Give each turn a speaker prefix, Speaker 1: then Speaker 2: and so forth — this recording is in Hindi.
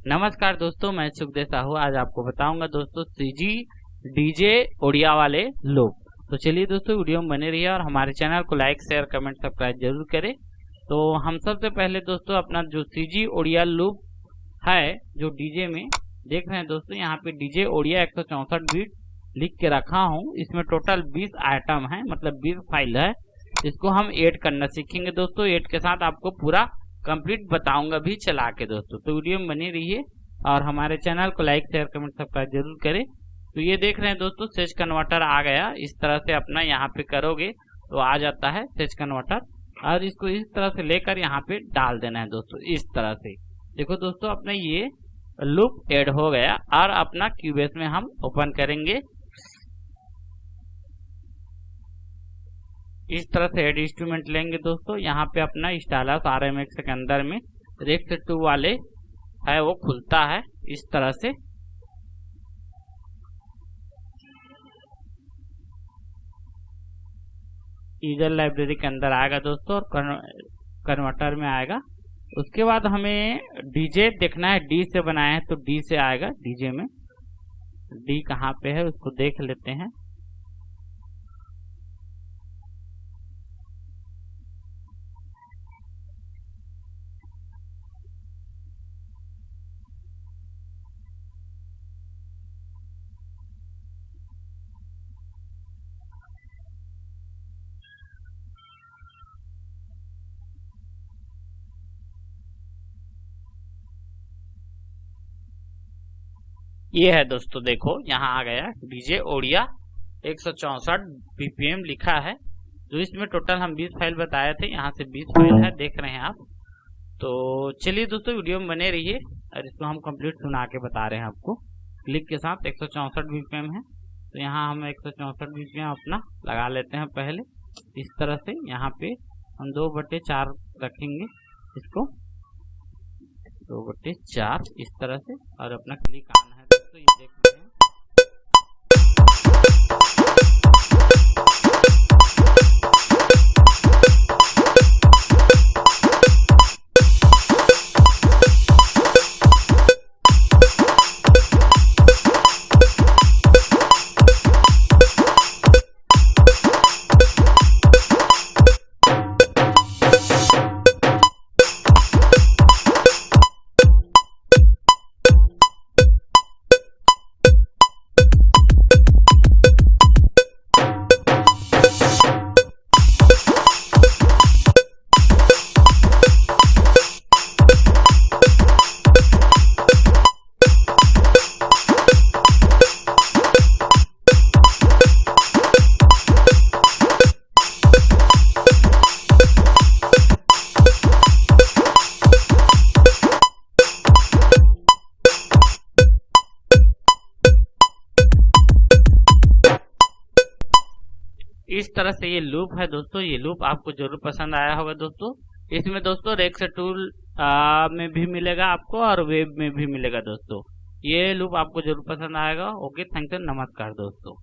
Speaker 1: नमस्कार दोस्तों, मैं सुखदेव साहू। आज आपको बताऊंगा दोस्तों सीजी डीजे ओडिया वाले लूप। तो चलिए दोस्तों, वीडियो में बने रहिए और हमारे चैनल को लाइक शेयर कमेंट सब्सक्राइब जरूर करें। तो हम सबसे पहले दोस्तों अपना जो सीजी ओडिया लूप है जो डीजे में देख रहे हैं दोस्तों, यहाँ पे डीजे ओडिया 164 बीट लिख के रखा हूँ। इसमें टोटल 20 आइटम है, मतलब 20 फाइल है। इसको हम ऐड करना सीखेंगे दोस्तों। ऐड के साथ आपको पूरा कंप्लीट बताऊंगा भी चला के दोस्तों। तो वीडियो में बनी रहिए और हमारे चैनल को लाइक शेयर कमेंट सब्सक्राइब जरूर करें। तो ये देख रहे हैं दोस्तों, सेज कन्वर्टर आ गया। इस तरह से अपना यहाँ पे करोगे तो आ जाता है सेज कन्वर्टर, और इसको इस तरह से लेकर यहाँ पे डाल देना है दोस्तों। इस तरह से देखो दोस्तों, अपना ये लूप ऐड हो गया। और अपना क्यूबेस में हम ओपन करेंगे। इस तरह से एड इंस्ट्रूमेंट लेंगे दोस्तों। यहाँ पे अपना स्टाइलस RMX के अंदर में रेक्स 2 वाले है, वो खुलता है इस तरह से। यूजर लाइब्रेरी के अंदर आएगा दोस्तों और कन्वर्टर में आएगा। उसके बाद हमें डीजे देखना है। डी से बनाए हैं तो डी से आएगा। डीजे में डी कहाँ पे है उसको देख लेते हैं। ये है दोस्तों, देखो यहाँ आ गया डीजे ओडिया 164 BPM लिखा है। जो इसमें टोटल हम 20 फाइल बताए थे, यहाँ से 20 फाइल है, देख रहे हैं आप। तो चलिए दोस्तों, वीडियो में बने रहिए और इसको हम कंप्लीट सुना के बता रहे हैं आपको। क्लिक के साथ 164 BPM है, तो यहाँ हम 164 BPM अपना लगा लेते हैं। पहले इस तरह से यहाँ पे हम 2/4 रखेंगे इसको, 2/4 इस तरह से, और अपना क्लिक आना है दोस्तों। ये देख रहे हैं इस तरह से ये लूप है दोस्तों। ये लूप आपको जरूर पसंद आया होगा दोस्तों। इसमें दोस्तों रेक्स टूल में भी मिलेगा आपको और वेब में भी मिलेगा दोस्तों। ये लूप आपको जरूर पसंद आएगा। ओके, थैंक यू, नमस्कार दोस्तों।